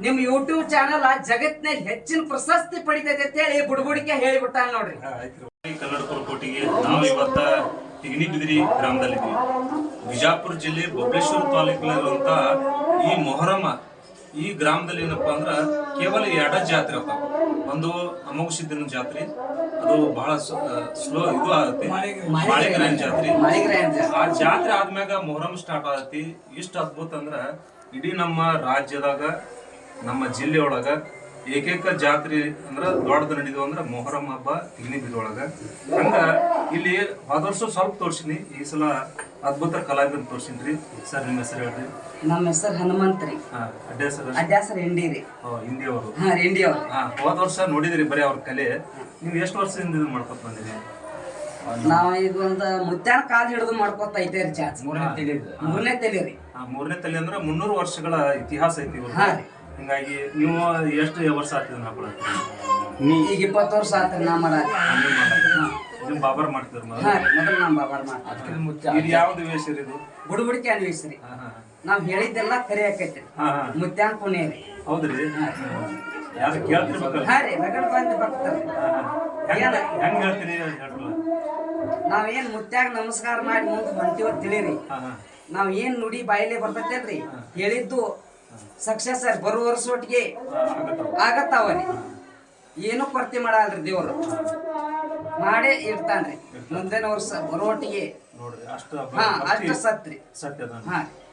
ನಿಮ್ YouTube channel ಜಗತ್ತಿನಲ್ಲಿ ಹೆಚ್ಚಿನ ಪ್ರಶಸ್ತಿ ಪಡಿತೈತೆ ಅಂತ ಹೇಳಿ ಬುಡ್ಬುಡಿಕೆ ಹೇಳಿಬಿಟ್ಟಾನ ನೋಡ್ರಿ. ಕನ್ನಡಪುರ ಕೋಟಿಗೆ ನಾವು ಇವತ್ತ ತಿಗಣಿಬಿದಿರಿ ಗ್ರಾಮದಲ್ಲಿದ್ದೀವಿ. ಬಿಜಾಪುರ ಜಿಲ್ಲೆ ಬಬಲೇಶ್ವರ ತಾಲೂಕಿನಲ್ಲಿರುವಂತ ಈ ಮೊಹರಮ ಈ ಗ್ರಾಮದಲ್ಲಿ ಏನಪ್ಪಾ ಅಂದ್ರ ಕೇವಲ 2 ಜಾತ್ರೆ ಅದಾವ. ಒಂದು ಅಮೋಘ ಸಿದ್ಧನ ಜಾತ್ರೆ, ಅದು ಬಹಳ ಸ್ಲೋ ಇದು ಆಗತ್ತೆ, ಮಾಳಿಗ್ರಾಯನ್ ಜಾತ್ರೆ. ಆ ಜಾತ್ರೆ ಆದ್ಮ್ಯಾಗ ಮೊಹರಂ ಸ್ಟಾರ್ಟ್ ಆಗತಿ. ಇಷ್ಟ ಅದ್ಭುತ ಅಂದ್ರ ಇಡೀ ನಮ್ಮ ರಾಜ್ಯದಾಗ ನಮ್ಮ ಜಿಲ್ಲೆಯೊಳಗ ಏಕೈಕ ಜಾತ್ರೆ ಅಂದ್ರ ದೊಡ್ಡದು ನಡೆದು ಅಂದ್ರ ಮೊಹರಂ ಹಬ್ಬ ತಿಗಣಿಬಿದಿ ಒಳಗ. ಹಂಗ ಇಲ್ಲಿ ಹೋದ ವರ್ಷ ಸ್ವಲ್ಪ ತೋರ್ಸಿನಿ, ಈ ಸಲ ಅದ್ಭುತ ಕಲಾವಿದನ್ ತೋರ್ಸಿನ್ರಿ. ಸರ್ ನಿಮ್ಮ ಹೆಸರು ಹೇಳ್ರಿ. ನಮ್ಮ ಹೆಸರು ಹನುಮಂತ್ರಿ. ಅಡ್ಯಾಸರ್ ಇಂಡಿರಿ. ಇಂಡಿಯವರು. ಹೋದ ವರ್ಷ ನೋಡಿದ್ರಿ ಬರೀ ಅವ್ರ ಕಲೆ. ನೀವು ಎಷ್ಟು ವರ್ಷದಿಂದ ಇದು ಮಾಡ್ಕೊತ ಬಂದಿರಿ? ನಾವ್ ಈಗ ಒಂದು ಮುತ್ಯಾನ ಕಾಲ ಹಿಡಿದು ಮಾಡ್ಕೊತ ಐತೇರಿ ಜಾತ್ರೆ. ಮೂರನೇ ತಲೆ ರೀ. 3ನೇ ತಲೆ ಅಂದ್ರ 300 ವರ್ಷಗಳ ಇತಿಹಾಸ ಐತಿ ಇವ್ರು. ಹಿಂಗಾಗಿ ನೀವು ಎಷ್ಟು ವರ್ಷ ಆಗ್ತಿದ್ ಹಾಕೊಳತ್ತೀರಿ? ಈಗ 20 ವರ್ಷ ಆತ್ರಿ ನಾ ಮಾಡಾಕ. ನೀವು ಬಾಬರ್ ಮಾಡ್ತಿದ್ರ? ಮೊದಲು ನಾ ಬಾಬರ್ ಮಾಡ್ತೀವಿ. ಇದು ಯಾವ್ದು ವೇಷ ಇದು? ಬುಡ್ಬುಡಿಕೆ ಅನ್ವೇಷ್ ರೀ. ನಾವ್ ಹೇಳಿದ್ದೆಲ್ಲ ಕರೆ ಆಕೈತ್ರಿ. ಮುತ್ಯಾನ ಪುಣ್ಯ ರೀ. ಹೌದ್ರಿ? ಯಾರು ಕೇಳ್ತಿರ್ಬೇಕಲ್ಲ? ಹಾ ರೀ, ರಗಡ್ ಬಂದು ಬರ್ತಾರೆ. ಹೆಂಗ್ ಹೇಳ್ತೀರಿ? ನಾವೇನ್ ಮುತ್ಯಾಗ ನಮಸ್ಕಾರ ಮಾಡಿ ಮುಂದೆ ಹೊಂಟಿವ ತಿಳಿರಿ. ನಾವ್ ಏನ್ ನುಡಿ ಬಾಯಿಲೆ ಬರ್ತೈತೇನ್ರಿ, ಹೇಳಿದ್ದು ಸಕ್ಸಸ್ ಆಗಿ ಬರುವ ವರ್ಷ ಒಟ್ಟಿಗೆ ಆಗತ್ತಾವರಿ. ಏನು ಕೊರತೆ ಮಾಡಲ್ರಿ ದೇವ್ರು, ಮಾಡೇ ಇರ್ತಾನ್ರಿ. ಮುಂದಿನ ವರ್ಷ ಬರೋಟಿಗೆ ಅಷ್ಟು ಸತ್ರಿ.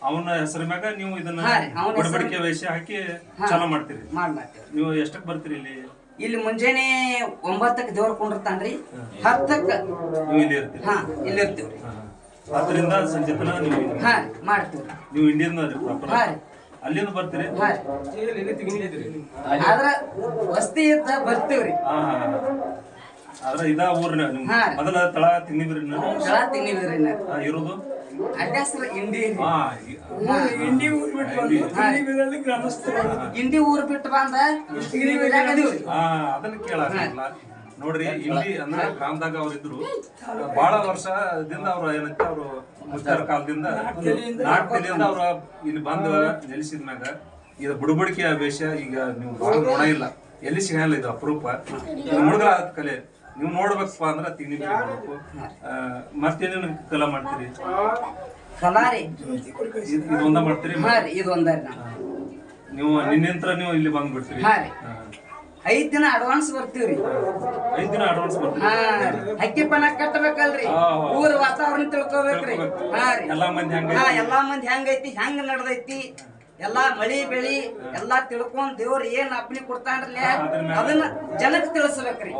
ಅವನ ಹೆಸರ ಮ್ಯಾಗ ನೀವು ಇದನ್ನ ಬಡಬಡಿಕೆ ವೇಷ ಹಾಕಿ ಚಾಲೂ ಮಾಡ್ತೀರಿ? ನೀವು ಎಷ್ಟಕ್ಕೆ ಬರ್ತೀರಿ ಇಲ್ಲಿ? ಇಲ್ಲಿ ಮುಂಜಾನೆ 9ಕ್ಕೆ ದೇವ್ರ ಕುಂಡಿರ್ತಾನ್ರಿ, 10ಕ್ಕೆ ಇಲ್ಲಿ ಇರ್ತೀರಿ. ಇಲ್ಲಿ ಇರ್ತೀವ್ರಿ. ಅದರಿಂದ ಸಂಜೆ ತನಕ ನೀವು ಮಾಡ್ತೀವ್ರಿ. ನೀವು ಇಂಡಿಯನ್ ಅಲ್ಲಿಂದ ಬರ್ತೀರಿ? ಆದ್ರ ವಸ್ತಿ ಇದ್ದ ಬರ್ತೀವ್ರಿ. ಆದ್ರ ಇದ ಊರ್ನ ಮೊದಲ ತಳ ತಿನ್ನಿದ್ರಿ? ಇರೋದು ಅಡ್ಯಾಸರ ಇಂಡಿ. ಇಂಡಿ ಊರ್ ಬಿಟ್ಟು ಬಂದ ಅದನ್ನ ಕೇಳಲ್ಲ ನೋಡ್ರಿ. ಇಲ್ಲಿ ಅಂದ್ರ ಗ್ರಾಮದಾಗ ಅವ್ರ ಇದ್ರು ಬಹಳ ವರ್ಷದಿಂದ ಅವ್ರ ಏನಂತ ಅವ್ರು ಮುತ್ತಾರ ಕಾಲದಿಂದ ನಾಟ್ಯದಿಂದ ಅವ್ರ ಇಲ್ಲಿ ಬಂದ ನೆಲೆಸಿದ್ಮ್ಯಾಗ ಇದು ಬುಡಬಡಿಕೆ ವೇಷ ಈಗ ನೀವು ಬಹಳ ನೋಡ ಇಲ್ಲ, ಎಲ್ಲಿ ಸಿಗಲ್ಲ. ಇದು ಅಪರೂಪ. ಹುಡುಗರ ಕಲೆ ನೀವು ನೋಡ್ಬೇಕಪ್ಪ ಅಂದ್ರ ತಿಂಡಿ ನೋಡ್ಬೇಕು. ಮತ್ತೇನೇನು ಕಲಾ ಮಾಡ್ತೀರಿ? ಕಲಾರಿ ಇದೊಂದ ಮಾಡ್ತೀರಿ? ಇದೊಂದ. ನೀವು ನಿನ್ನಿಂತ್ರ ನೀವು ಇಲ್ಲಿ ಬಂದ್ಬಿಡ್ತೀರಿ? 5 ದಿನ ಅಡ್ವಾನ್ಸ್ ಬರ್ತೀವ್ರಿ. 5 ದಿನ ಅಡ್ವಾನ್ಸ್ ಬರ್ತೀವಿ. ಅಕ್ಕಿ ಪಣ ಕಟ್ಟಬೇಕಲ್ರಿ, ಊರ ವಾತಾವರಣ ತಿಳ್ಕೊಬೇಕ್ರಿ. ಎಲ್ಲಾ ಮಂದಿ ಹೆಂಗೈತಿ, ಹೆಂಗ್ ನಡ್ದೈತಿ, ಎಲ್ಲಾ ಮಳಿ ಬೆಳಿ ಎಲ್ಲಾ ತಿಳ್ಕೊಂಡ್ ದೇವ್ರ ಏನ್ ಅಪ್ಲಿ ಕೊಡ್ತಾನ್ರಲ್ಲ ಅದನ್ನ ಜನಕ್ಕೆ ತಿಳಿಸ್ಬೇಕ್ರಿ.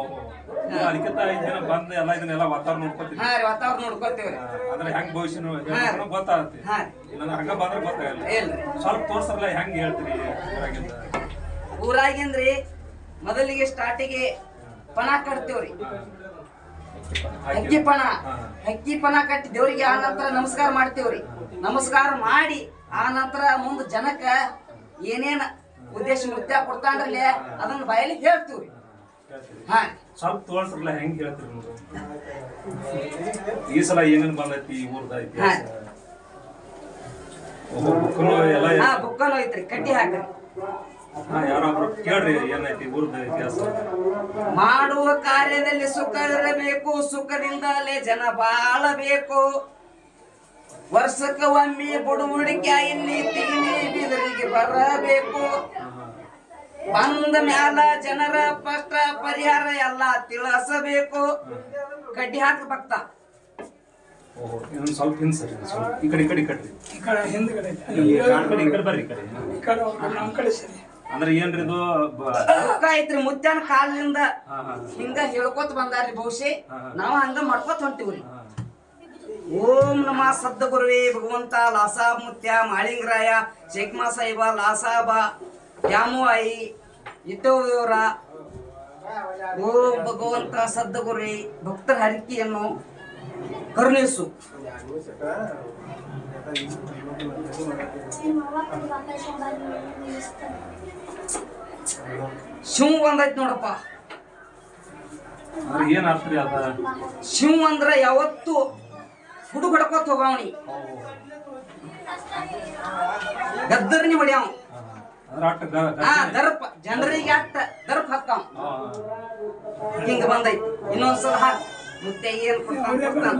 ವಾತಾವರಣ ನೋಡ್ಕೊತೀವಿ. ವಾತಾವರಣ ನೋಡ್ಕೊತೀವ್ರಿ. ಅಂದ್ರೆ ಹೆಂಗ್ ಭವಿಷ್ಯ ಗೊತ್ತಾಗತ್ತೆ. ಹಂಗ ಬಂದ್ರೆ ಗೊತ್ತಾಗಲ್ಲ. ಸ್ವಲ್ಪ ತೋರ್ಸಲ್ಲ, ಹೆಂಗ್ ಹೇಳ್ತೀರಿ? ಊರಾಗಿಂದ್ರಿ ಮೊದಲಿಗೆ ಸ್ಟಾರ್ಟಿಗೆ ಪಣ ಕಟ್ತೇವ್ರಿ. ಅಕ್ಕಿ ಪಣ ಕಟ್ಟಿ ದೇವ್ರಿಗೆ ಆ ನಂತರ ನಮಸ್ಕಾರ ಮಾಡ್ತೇವ್ರಿ. ನಮಸ್ಕಾರ ಮಾಡಿ ಆ ನಂತರ ಮುಂದ ಜನಕ್ಕ ಏನೇನ ಉದ್ದೇಶ ನೃತ್ಯ ಕೊಡ್ತಾನ್ರಲ್ಲ ಅದನ್ನ ಬಾಯಲ್ಲಿ ಹೇಳ್ತೀವ್ರಿ. ಸ್ವಲ್ಪ ತೋರ್ಸಲ್ಲ, ಹೆಂಗ್ ಹೇಳ್ತೀರಿ? ಈ ಸಲ ಏನೇನ್ ಬಂದೈತಿ ಊರ್ದ ಇತಿಹಾಸ? ಬುಕ್ಕನು ಐತ್ರಿ, ಕಟ್ಟಿ ಹಾಕ್ರಿ. ಯಾರೊಬ್ರು ಕೇಳ್ರಿ, ಏನೈತಿ ಊರ್ದ ಇತಿಹಾಸ? ಮಾಡುವ ಕಾರ್ಯದಲ್ಲಿ ಸುಖ ಇರಬೇಕು, ಸುಖದಿಂದಲೇ ಜನ ಬಾಳಬೇಕು. ವರ್ಷಕ್ಕ ಒಮ್ಮೆ ಬುಡುಬುಡಿಕೆ ಇಲ್ಲಿ ತಿಗಣಿಬಿದಿರಿಗೆ ಬರಬೇಕು. ಬಂದ ಮ್ಯಾಲ ಜನರ ಕಷ್ಟ ಪರಿಹಾರ ಎಲ್ಲ ತಿಳಿಸಬೇಕು. ಕಡ್ಡಿ ಹಾಕ ಭಕ್ತ. ಸ್ವಲ್ಪ ಹಿಂದ್ ಸರಿ, ಈ ಕಡೆ ಕಟ್ರಿ. ಅಂದ್ರೆ ಏನ್ರಿ ಇದು? ಐತ್ರಿ ಮುತ್ಯಾನ ಕಾಲದಿಂದ ಹಿಂಗ ಹೇಳ್ಕೊತ ಬಂದಾರ್ರಿ. ಬಹುಶಃ ನಾವ್ ಹಂಗ ಮಾಡ್ಕೊತ ಹೊಂಟಿವ್ರಿ. ಓಂ ನಮ ಸದ್ಗುರುವೇ ಭಗವಂತ ಲಾಸಾಬ್ ಮುತ್ಯ ಮಾಳಿಂಗರಾಯ ಶೇಖ್ಮಾ ಸಾಹಿಬ ಲಾಸಾಬ ದ್ಯಾಮು ಆಯಿ ಇಟ್ಟೋರ. ಓಂ ಭಗವಂತ ಸದ್ಗುರುವೇ ಭಕ್ತರ ಹರಿಕೆಯನ್ನು ಕರುಣಿಸು. ಶಿವ ಬಂದೈತ್ ನೋಡಪ್ಪ. ಏನ್ ಅರ್ಥ? ಶಿವ ಅಂದ್ರ ಯಾವತ್ತು ಹುಡುಗ ಹೊಡ್ಕೋತ ಹೋಗವನಿ, ಗದ್ದರ್ನಿ ಹೊಡ್ಯಾವ. ಅದ್ರ ಅಟ್ಟ ಹಾ ದರ್ಪ ಜನರಿಗೆ ಅಟ್ಟ ದರ್ಪ ಹಾಕಾವ್ ಹಿಂಗ ಬಂದೈತಿ. ಇನ್ನೊಂದ್ಸಲ ಹಾಕ್ ಮುತ್ತೆ ಏನ್ ಕೊಡ್ತಾನ.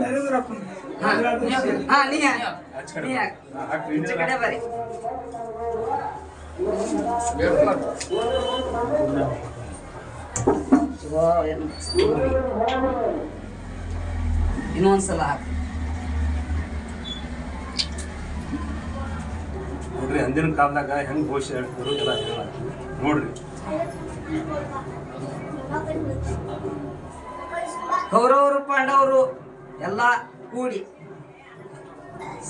ಹಾ ನೀ ಈಚೆ ಕಡೆ ಬರ್ರಿ. ಇನ್ನೊಂದ್ಸಲ ಹಾಕ್ ನೋಡ್ರಿ. ಅಂದಿನ ಕಾಲದಾಗ ಹೆಂಗ್ ಘೋಷ ಹೇಳ್ತಿದ್ರು ಎಲ್ಲ ನೋಡ್ರಿ. ಕೌರವರು ಪಾಂಡವರು ಎಲ್ಲ ಕೂಡಿ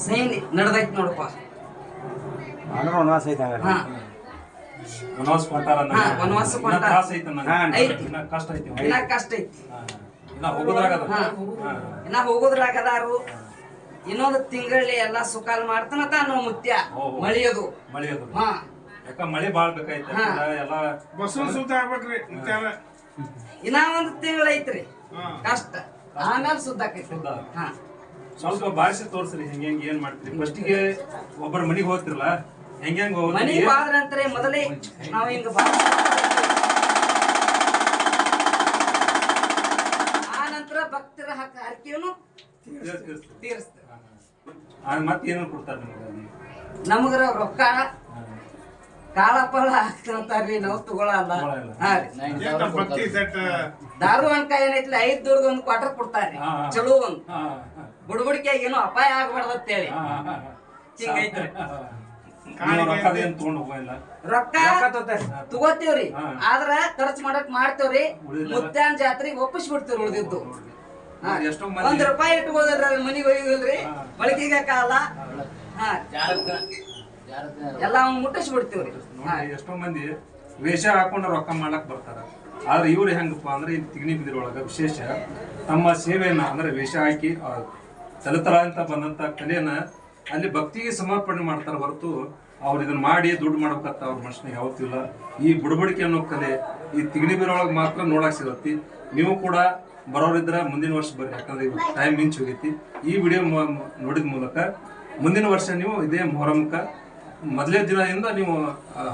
ಸೈನ್ಯ ನಡೆದೈತಿ ನೋಡಪ್ಪ. ಹಾ ವನವಾಸ ಕೊಂಟಾರ ವನವಾಸ ಕೊಂಟಾರ. ತ್ರಾಸ ಐತಿ ಐತಿ. ಇನ್ನ ಕಷ್ಟ ಐತಿ. ಇನ್ನ ಕಷ್ಟ ಐತಿ. ಇನ್ನ ಹೋಗೋದ್ರಾಗದ. ಇನ್ನ ಹೋಗೋದ್ರಾಗದಾರು. ಇನ್ನೊಂದು ತಿಂಗಳಲ್ಲಿ ಎಲ್ಲಾ ಸುಕಾಲ್ ಮಾಡ್ತಾನ ತಾನು ಮುತ್ಯ ಮಳಿಯೋದು. ಹಾ ಯಾಕ ಮಳಿ ಬಾಳ್ ಬೇಕಾಯ್ತ ಎಲ್ಲ ಬಸವನ ಸುದ್ದ ಆಗ್ಬೇಕ್ರಿ ಮುತ್ಯಾಲ. ಇನ್ನ ಒಂದ್ ತಿಂಗಳ ಐತ್ರಿ ಕಷ್ಟ, ಆಮೇಲೆ ಸುದ್ದಾಕೈತಿ. ಹಾ ಸ್ವಲ್ಪ ಬಾರಿಸಿ ತೋರ್ಸ್ರಿ ಹೆಂಗ್ ಹೆಂಗ್ ಏನ್ ಮಾಡ್ತೀರಿ. ಫಸ್ಟಿಗೆ ಒಬ್ಬರ ಮನಿಗ್ ಹೋಗ್ತಿರಲ್ಲ ಹೆಂಗ್ ಹೆಂಗ್ ಮನಿ ಬಾದ್ರಂತ್ರೆ ಮೊದಲೇ ನಾವ್ ಹಿಂಗ ಆ ನಂತರ ಭಕ್ತರ ಹರಕೆಯನ್ನು ತೀರಿಸ್ತೇವೆ. ಮತ್ ಏನ ಕೊಡ್ತಾರ ನಮಗ್ರ ರೊಕ್ಕ ಕಾಳ ಪಾಳ ಹಾಕ್ತಾರ್ರಿ, ನಾವು ತಗೊಳಲ್ಲ. ಹಾ ರೀ ಭಕ್ತಿ ಸೆಟ್ ದಾರು ಅನ್ಕ ಏನೈತ್ಲಿ 5 ದುಡ್ದು ಒಂದು ಕ್ವಾರ್ಟರ್ ಕೊಡ್ತಾರ್ರಿ. ಚಲೋ ಒಂದು ಬುಡ್ಬುಡಿಕೆ ಏನೋ ಅಪಾಯ ಆಗ್ಬಾರ್ದ ಅಂತೇಳಿ ಹಿಂಗೈತ್ರಿ. ತಗೊಂಡ್ ಹೋಗಿಲ್ಲ ರೊಕ್ಕ ತಗೋತೀವ್ರಿ, ಆದ್ರ ಖರ್ಚು ಮಾಡಕ್ ಮಾಡ್ತೇವ್ರಿ. ಮುತ್ಯಾನ್ ಜಾತ್ರೆಗೆ ಒಪ್ಪಿಸಿ ಬಿಡ್ತೀವ್ರಿ. ಉಳ್ದಿದ್ದು ಒಂದ್ ರೂಪಾಯಿ ಇಟ್ಕೋದ್ರಿ ಮನಿಗೆ ಹೋಗಿಲ್ರಿ, ಬಳಕೆಗೆ ಕಾಲ. ಹಾ ಎಲ್ಲ ಅವ್ನ್ ಮುಟ್ಟಿಸಿ ಬಿಡ್ತೀವ್ರಿ. ಎಷ್ಟೋ ಮಂದಿ ವೇಷ ಹಾಕೊಂಡು ರೊಕ್ಕ ಮಾಡಕ್ ಬರ್ತಾರ. ಆದ್ರೆ ಇವ್ರು ಹೆಂಗಪ್ಪ ಅಂದ್ರೆ ಈ ತಿಗಣಿ ಬಿದಿರೊಳಗ ವಿಶೇಷ ತಮ್ಮ ಸೇವೆಯನ್ನ ಅಂದ್ರೆ ವೇಷ ಹಾಕಿ ತಲತಲ ಅಂತ ಬಂದಂತ ಕಲೆಯನ್ನ ಅಲ್ಲಿ ಭಕ್ತಿಗೆ ಸಮರ್ಪಣೆ ಮಾಡ್ತಾರ ಹೊರತು ಅವ್ರು ಇದನ್ನ ಮಾಡಿ ದುಡ್ಡು ಮಾಡ್ಬೇಕಂತ ಅವ್ರ ಮನುಷ್ಯನಿಗೆ ಯಾವತ್ತಿಲ್ಲ. ಈ ಬುಡಬಡಿಕೆ ಅನ್ನೋ ಕಲೆ ಈ ತಿಗಣಿ ಬಿದಿರೊಳಗೆ ಮಾತ್ರ ನೋಡಕ್ ಸಿಗತ್ತಿ. ನೀವು ಕೂಡ ಬರೋರಿದ್ರ ಮುಂದಿನ ವರ್ಷ ಬರ್ರಿ, ಯಾಕಂದ್ರೆ ಟೈಮ್ ಮಿಂಚ್ ಹೋಗೈತಿ. ಈ ವಿಡಿಯೋ ನೋಡಿದ ಮೂಲಕ ಮುಂದಿನ ವರ್ಷ ನೀವು ಇದೇ ಮೊಹರಂಕ ಮೊದಲೇ ದಿನದಿಂದ ನೀವು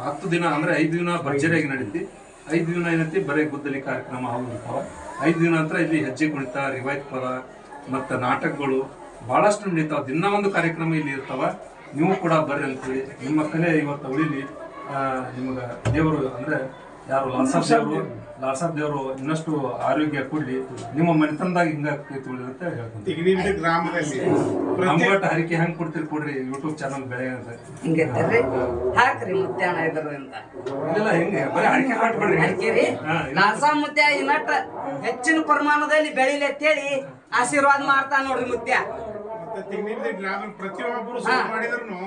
10 ದಿನ ಅಂದ್ರೆ 5 ದಿನ ಭರ್ಜರಿಯಾಗಿ ನಡೀತಿ. 5 ದಿನ ಏನೈತಿ ಬರೀ ಗುದ್ದಲಿ ಕಾರ್ಯಕ್ರಮ ಆಗಿರ್ತಾವ. 5 ದಿನ ನಂತರ ಇಲ್ಲಿ ಹೆಜ್ಜೆ ಕುಣಿತ, ರಿವಾಯತ್ ಪದ ಮತ್ತು ನಾಟಕಗಳು ಬಹಳಷ್ಟು ನಡೀತಾವ. ದಿನ ಒಂದು ಕಾರ್ಯಕ್ರಮ ಇಲ್ಲಿ ಇರ್ತಾವ. ನೀವು ಕೂಡ ಬರ್ರಿ ಅಂತೇಳಿ ನಿಮ್ಮ ಕಲೆ ಇವತ್ತು ಉಳಿಲಿ. ನಿಮ್ಗೆ ದೇವರು ಅಂದ್ರೆ ಯಾರು ಲಾಲ್ಸಾಬ್ ದೇವರು ಇನ್ನಷ್ಟು ಆರೋಗ್ಯ ಕೊಡ್ಲಿ, ನಿಮ್ಮ ಮನೆತನದಾಗ ಹಿಂಗಾಗ್ತೈತಿ ಉಳಿಲಿ ಅಂತ ಹೇಳ್ತೀನಿ. ತಿಗಣಿಬಿಡಿ ಗ್ರಾಮದಲ್ಲಿ ನಮ್ಗೊಟ್ಟು ಹರಿಕೆ ಹೆಂಗ್ ಕೊಡ್ತೀರಿ ಕೊಡ್ರಿ. ಯೂಟ್ಯೂಬ್ ಚಾನಲ್ ಬೆಳೆ ಹಿಂಗೈತಲ್ರಿ, ಹಾಕ್ರಿ ಮುತ್ಯಾನ ಇದರಿಂದ. ಇಲ್ಲ ಹೆಂಗೆ ಬರೀ ಹರಿಕೆ ಹಾಕ್ಬಿಡ್ರಿ. ಹಾಕಿರಿ ಲಾಲ್ಸಾ ಮುತ್ಯ ಇನ್ನಟ್ಟ ಹೆಚ್ಚಿನ ಪ್ರಮಾಣದಲ್ಲಿ ಬೆಳಿಲಿ ಅಂತೇಳಿ ಆಶೀರ್ವಾದ ಮಾಡ್ತಾ ನೋಡ್ರಿ ಮುತ್ಯ. ಮತ್ತೆ ತಿಗಣಿಬಿಡಿ ಗ್ರಾಮ ಪ್ರತಿಯೊಬ್ಬರು ಶುರು ಮಾಡಿದ್ರು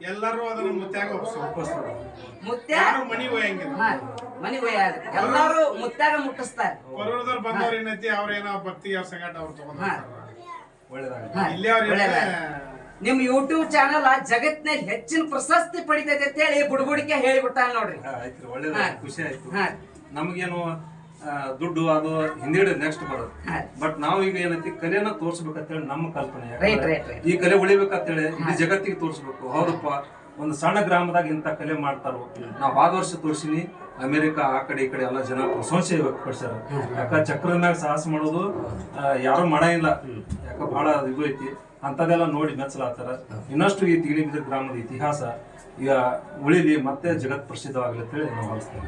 ಎಲ್ಲರೂ ಅದನ್ನ ಮುತ್ಯಾಗ ಒಪ್ಪಿಸ್ತಾರೆ. ಮುತ್ಯ ಮನಿಗೆ ಹೋಯಂಗಿಲ್ಲ, ಮನಿಗೆ ಹೋಯ್ಯಾದ್ರಿ ಎಲ್ಲಾರು ಮುತ್ಯಾಗ ಮುಟ್ಟಿಸ್ತಾರೆ. ಕೊರೋನಾದವ್ರು ಬಂದವ್ರು ಏನೈತಿ ಅವ್ರೇನೋ ಭಕ್ತಿ ಅವ್ರ ಸಂಗಟ ಅವ್ರು ತಗೊಂಡ್ ಒಳ್ಳೇದಾಗ ಇಲ್ಲಿ ಅವ್ರ ನಿಮ್ ಯೂಟ್ಯೂಬ್ ಚಾನಲ್ ಜಗತ್ನಲ್ಲಿ ಹೆಚ್ಚಿನ ಪ್ರಶಸ್ತಿ ಪಡಿತೈತೆ ಅಂತ ಹೇಳಿ ಬುಡ್ಬುಡಿಕೆ ಹೇಳಿಬಿಟ್ಟಾನ ನೋಡ್ರಿ. ಆಯ್ತು, ಒಳ್ಳೇದ, ಖುಷಿ ಆಯ್ತು. ನಮಗೇನು ದುಡ್ಡು ಅದು ಹಿಂದಿಡೆ ನೆಕ್ಸ್ಟ್ ಬರೋದು. ಬಟ್ ನಾವು ಈಗ ಏನೈತಿ ಕಲೆಯನ್ನ ತೋರ್ಸ್ಬೇಕಂತೇಳಿ ನಮ್ಮ ಕಲ್ಪನೆ. ಈ ಕಲೆ ಉಳಿಬೇಕಂತೇಳಿ ಇಡೀ ಜಗತ್ತಿಗೆ ತೋರ್ಸ್ಬೇಕು. ಹೌದಪ್ಪ, ಒಂದು ಸಣ್ಣ ಗ್ರಾಮದಾಗ ಇಂಥ ಕಲೆ ಮಾಡ್ತಾರೋ. ನಾವು ಆದ ವರ್ಷ ತೋರ್ಸಿನಿ, ಅಮೆರಿಕ ಆ ಕಡೆ ಈ ಕಡೆ ಎಲ್ಲ ಜನ ಪ್ರಶಂಸೆ ವ್ಯಕ್ತಪಡಿಸ್ಯಾರ. ಯಾಕ ಚಕ್ರದ ಮ್ಯಾಗ ಸಾಹಸ ಮಾಡೋದು ಯಾರು ಮಾಡಂಗಿಲ್ಲ. ಯಾಕ ಬಹಳ ಇದು ಐತಿ, ಅಂತದೆಲ್ಲ ನೋಡಿ ಮೆಚ್ಚಲಾಗ್ತಾರ. ಇನ್ನಷ್ಟು ಈ ತಿಗಣಿ ಬಿದಿರು ಗ್ರಾಮದ ಇತಿಹಾಸ ಈಗ ಉಳಿಲಿ, ಮತ್ತೆ ಜಗತ್ ಪ್ರಸಿದ್ಧವಾಗಲಿ ಅಂತೇಳಿ ನಾವು ಭಾವಿಸ್ತೀವಿ.